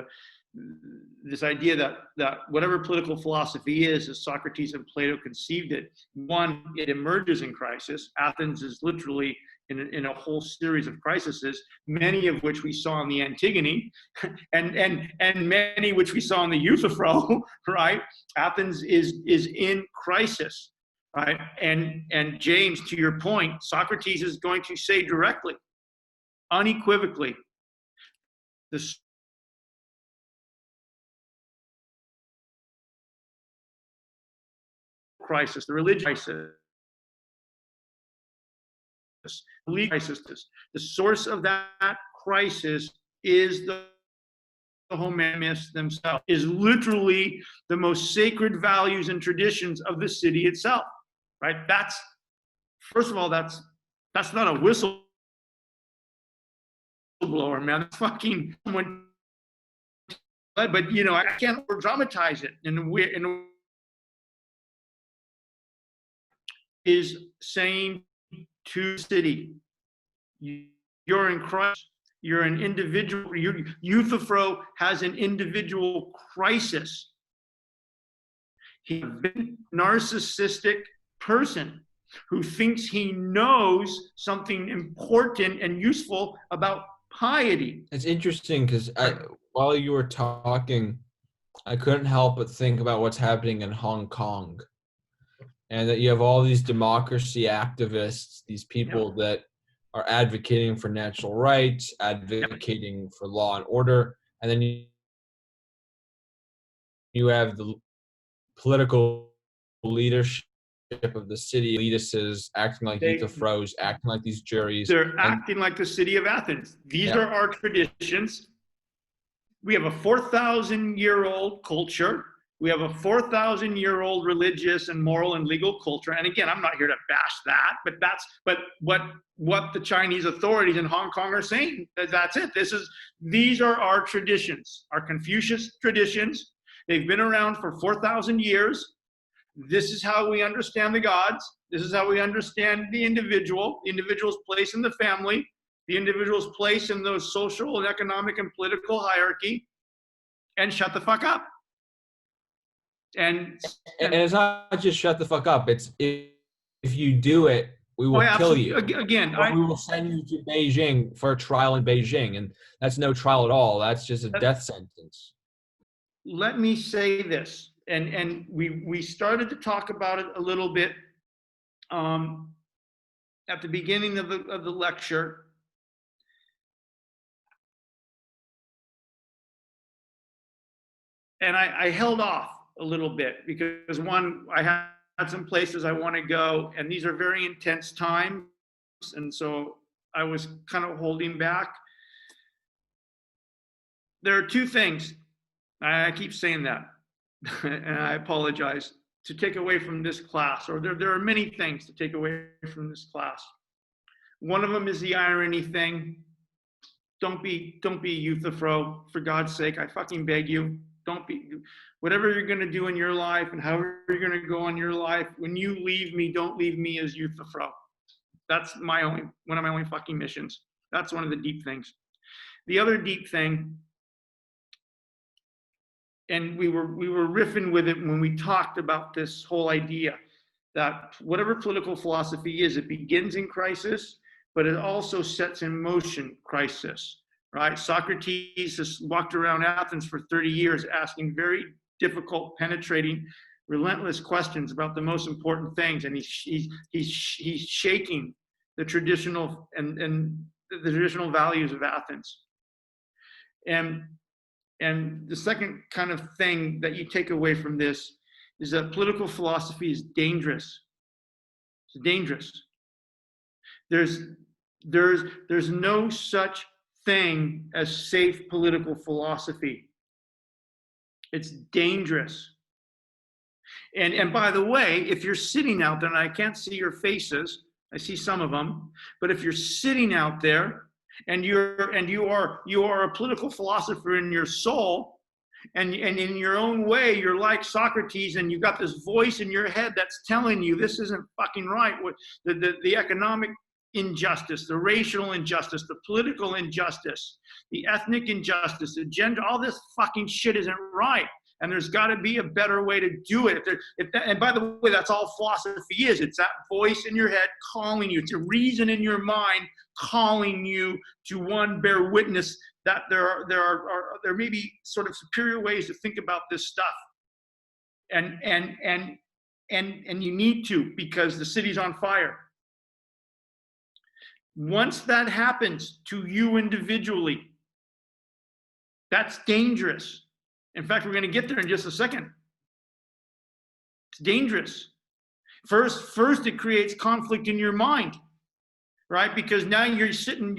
A: this idea that whatever political philosophy is, as Socrates and Plato conceived it, one, it emerges in crisis. Athens is literally in a whole series of crises, many of which we saw in the Antigone, and many which we saw in the Euthyphro, right? Athens is in crisis, right? And James, to your point, Socrates is going to say directly, unequivocally, the crisis, the religious crisis, the source of that crisis is the Homerists themselves, is literally the most sacred values and traditions of the city itself, right? First of all, that's not a whistleblower, man. That's fucking someone. But I can't dramatize it in is saying to the city, you're in Christ. You're an individual. Euthyphro has an individual crisis. He's a narcissistic person who thinks he knows something important and useful about piety.
C: It's interesting because while you were talking, I couldn't help but think about what's happening in Hong Kong. And that you have all these democracy activists, these people that are advocating for natural rights, advocating for law and order, and then you have the political leadership of the city elitists acting like Euthyphros, acting like these juries.
A: They're acting like the city of Athens. These are our traditions. We have a 4,000-year-old culture. We have a 4,000-year-old religious and moral and legal culture. And again, I'm not here to bash that, but that's what the Chinese authorities in Hong Kong are saying. That's it. These are our traditions, our Confucius traditions. They've been around for 4,000 years. This is how we understand the gods. This is how we understand the individual's place in the family, the individual's place in the social and economic and political hierarchy, and shut the fuck up. And
C: it's not just shut the fuck up. It's if you do it, we will kill you.
A: Again,
C: we will send you to Beijing for a trial in Beijing, and that's no trial at all. That's just a death sentence.
A: Let me say this, and we started to talk about it a little bit at the beginning of the lecture. And I held off a little bit because one, I had some places I want to go, and these are very intense times, and so I was kind of holding back. There are two things, I keep saying that, and I apologize, to take away from this class, or there are many things to take away from this class. One of them is the irony thing. Don't be Euthyphro, for God's sake, I fucking beg you. Don't be, whatever you're going to do in your life and however you're going to go in your life, when you leave me, don't leave me as Euthyphro. That's one of my only fucking missions. That's one of the deep things. The other deep thing, and we were riffing with it when we talked about this whole idea that whatever political philosophy is, it begins in crisis, but it also sets in motion crisis. Right? Socrates has walked around Athens for 30 years asking very difficult, penetrating, relentless questions about the most important things, and he's shaking the traditional and the traditional values of Athens. And the second kind of thing that you take away from this is that political philosophy is dangerous. It's dangerous. There's no such thing as safe political philosophy. It's dangerous. And by the way, if you're sitting out there, and I can't see your faces, I see some of them, but if you're sitting out there and you are a political philosopher in your soul, and in your own way, you're like Socrates, and you've got this voice in your head that's telling you this isn't fucking right. The economic injustice, the racial injustice, the political injustice, the ethnic injustice, the gender, all this fucking shit isn't right. And there's got to be a better way to do it. And by the way, that's all philosophy is. It's that voice in your head calling you. It's a reason in your mind calling you to, one, bear witness that there may be sort of superior ways to think about this stuff. And you need to, because the city's on fire. Once that happens to you individually, that's dangerous. In fact, we're going to get there in just a second. It's dangerous. First, it creates conflict in your mind, right? Because now you're sitting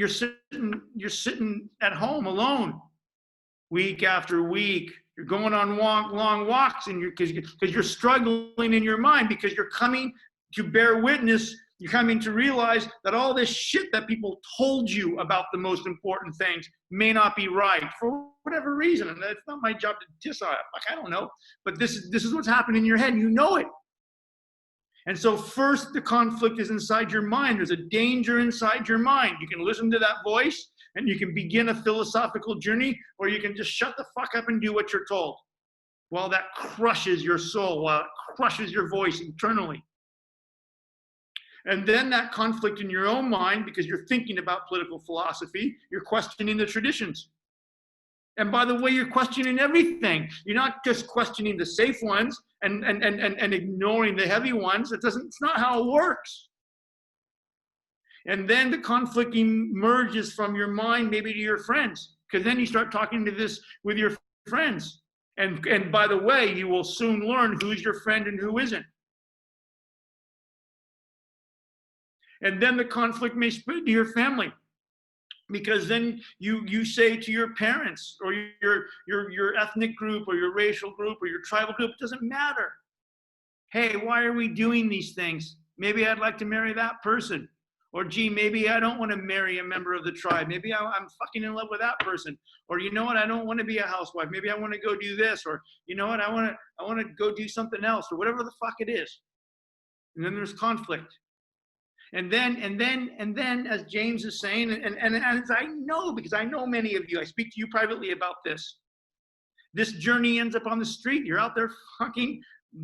A: at home alone, week after week. You're going on long walks, and because you're struggling in your mind, because you're coming to bear witness. You're coming to realize that all this shit that people told you about the most important things may not be right for whatever reason. And it's not my job to diss on it. Like, I don't know. But this is what's happening in your head. You know it. And so first, the conflict is inside your mind. There's a danger inside your mind. You can listen to that voice and you can begin a philosophical journey, or you can just shut the fuck up and do what you're told. While that crushes your soul, while it crushes your voice internally. And then that conflict in your own mind, because you're thinking about political philosophy, you're questioning the traditions. And by the way, you're questioning everything. You're not just questioning the safe ones and ignoring the heavy ones. It's not how it works. And then the conflict emerges from your mind, maybe to your friends, because then you start talking to this with your friends. And by the way, you will soon learn who's your friend and who isn't. And then the conflict may spread to your family, because then you say to your parents or your ethnic group or your racial group or your tribal group, it doesn't matter. Hey, why are we doing these things? Maybe I'd like to marry that person. Or gee, maybe I don't want to marry a member of the tribe. Maybe I'm fucking in love with that person. Or you know what, I don't want to be a housewife. Maybe I want to go do this. Or you know what, I want to go do something else, or whatever the fuck it is. And then there's conflict. And then, as James is saying, and as I know, because I know many of you, I speak to you privately about this journey ends up on the street. You're out there fucking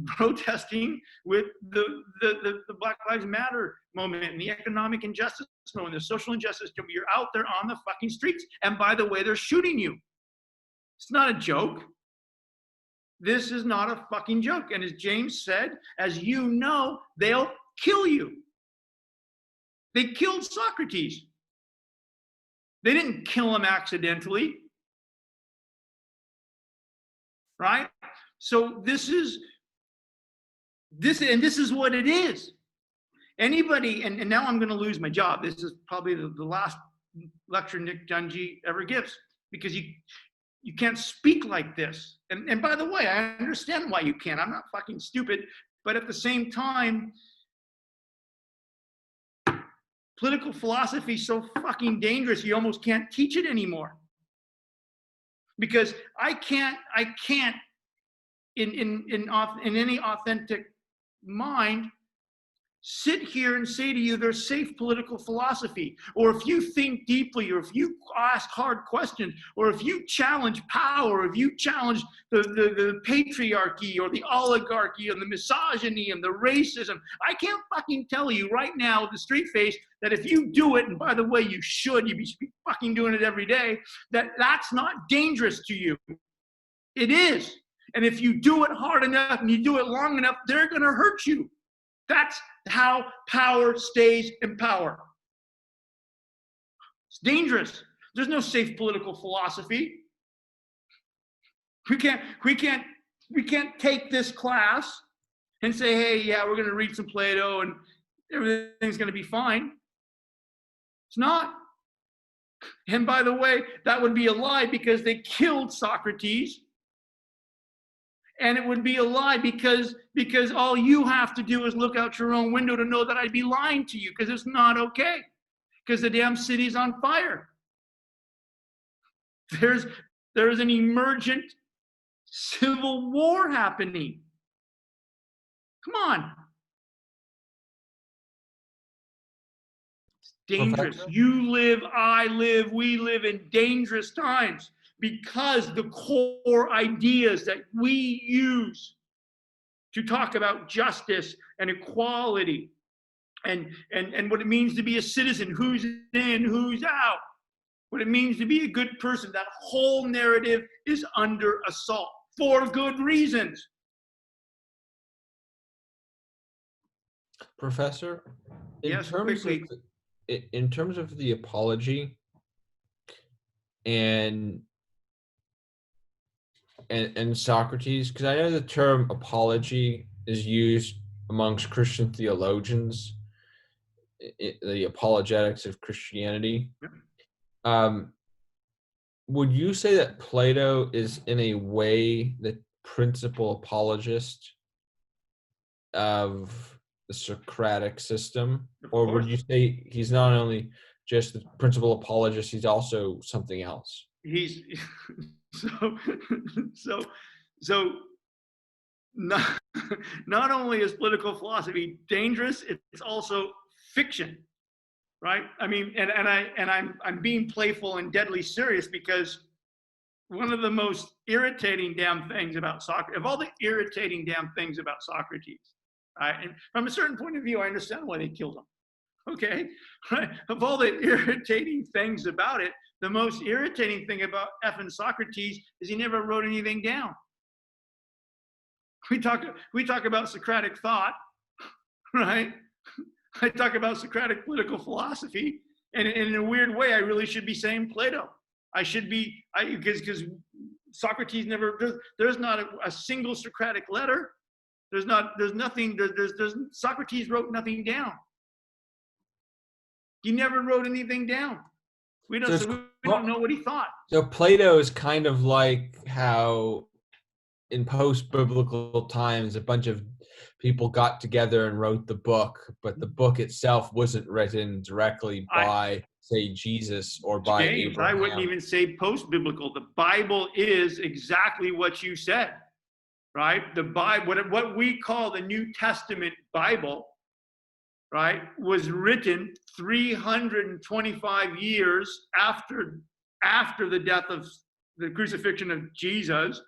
A: protesting with the Black Lives Matter moment and the economic injustice moment, the social injustice. You're out there on the fucking streets. And by the way, they're shooting you. It's not a joke. This is not a fucking joke. And as James said, as you know, they'll kill you. They killed Socrates. They didn't kill him accidentally. Right? So this is what it is. Anybody, and now I'm going to lose my job. This is probably the last lecture Nick Dungy ever gives, because you can't speak like this. And by the way, I understand why you can't. I'm not fucking stupid. But at the same time, political philosophy is so fucking dangerous, you almost can't teach it anymore. Because I can't in any authentic mind sit here and say to you there's safe political philosophy. Or if you think deeply, or if you ask hard questions, or if you challenge power, or if you challenge the patriarchy or the oligarchy and the misogyny and the racism, I can't fucking tell you right now with the straight face that if you do it, and by the way, you be fucking doing it every day, that's not dangerous to you. It is. And if you do it hard enough and you do it long enough, they're going to hurt you. That's how power stays in power. It's dangerous. There's no safe political philosophy. We can't take this class and say, hey, yeah, we're going to read some Plato and everything's going to be fine. It's not. And by the way, that would be a lie, because they killed Socrates. And it would be a lie because all you have to do is look out your own window to know that I'd be lying to you, because it's not okay. Because the damn city's on fire. There's an emergent civil war happening. Come on. It's dangerous.
C: Professor?
A: You live, I live, we live in dangerous times, because the core ideas that we use to talk about justice and equality and what it means to be a citizen, who's in, who's out, what it means to be a good person, that whole narrative is under assault for good reasons.
C: Professor,
A: Yes, quickly.
C: In terms of the apology and Socrates, because I know the term apology is used amongst Christian theologians, the apologetics of Christianity. Would you say that Plato is in a way the principal apologist of the Socratic system? Or would you say he's not only just the principal apologist, he's also something else?
A: He's so not only is political philosophy dangerous, it's also fiction, right? I mean, and I'm being playful and deadly serious, because one of the most irritating damn things about Socrates, of all the irritating damn things about Socrates, right? And from a certain point of view, I understand why they killed him. Okay, right? Of all the irritating things about it, the most irritating thing about effing Socrates is he never wrote anything down. We talk about Socratic thought, right? I talk about Socratic political philosophy, and in a weird way, I really should be saying Plato. I should be, because Socrates never, there's not a single Socratic letter. There's nothing, Socrates wrote nothing down. He never wrote anything down. We don't know what he thought.
C: So Plato is kind of like how in post-biblical times a bunch of people got together and wrote the book, but the book itself wasn't written directly by, say, Jesus or by
A: James,
C: Abraham.
A: I wouldn't even say post-biblical. The Bible is exactly what you said, right? The Bible, what we call the New Testament Bible, right, was written 325 years after the death of the crucifixion of Jesus,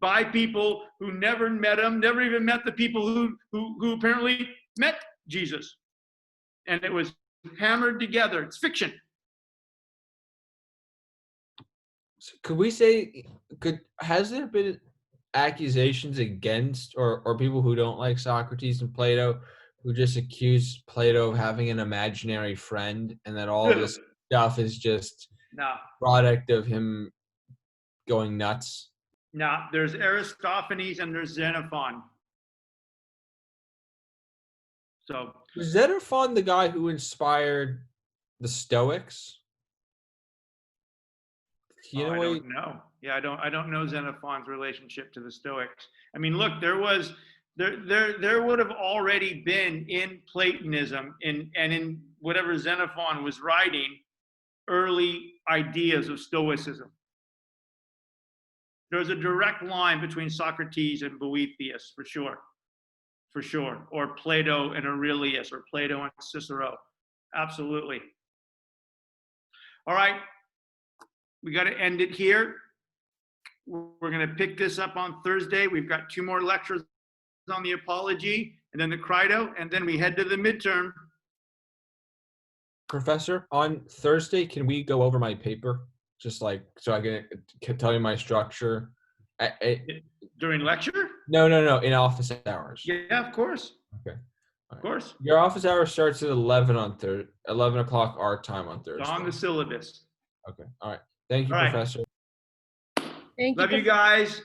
A: by people who never met him, never even met the people who apparently met Jesus. And it was hammered together. It's fiction.
C: So could we say, has there been accusations against or people who don't like Socrates and Plato who just accuse Plato of having an imaginary friend, and that all this stuff is just product of him going nuts?
A: Now, there's Aristophanes and there's Xenophon. So
C: was Xenophon the guy who inspired the Stoics?
A: I don't know. Yeah, I don't know Xenophon's relationship to the Stoics. I mean, look, there would have already been in Platonism and in whatever Xenophon was writing, early ideas of Stoicism. There's a direct line between Socrates and Boethius, for sure, or Plato and Aurelius, or Plato and Cicero, absolutely. All right, we got to end it here. We're going to pick this up on Thursday. We've got 2 more lectures on the Apology, and then the Credo, and then we head to the midterm.
C: Professor, on Thursday, can we go over my paper? Just like, so I can tell you my structure.
A: During lecture?
C: No, in office hours.
A: Yeah, of course.
C: Okay.
A: Of course.
C: Your office hour starts at 11 o'clock our time on Thursday.
A: On the syllabus.
C: Okay. All right. Thank you,
A: All right.
C: Professor.
D: Thank you.
A: Love you guys.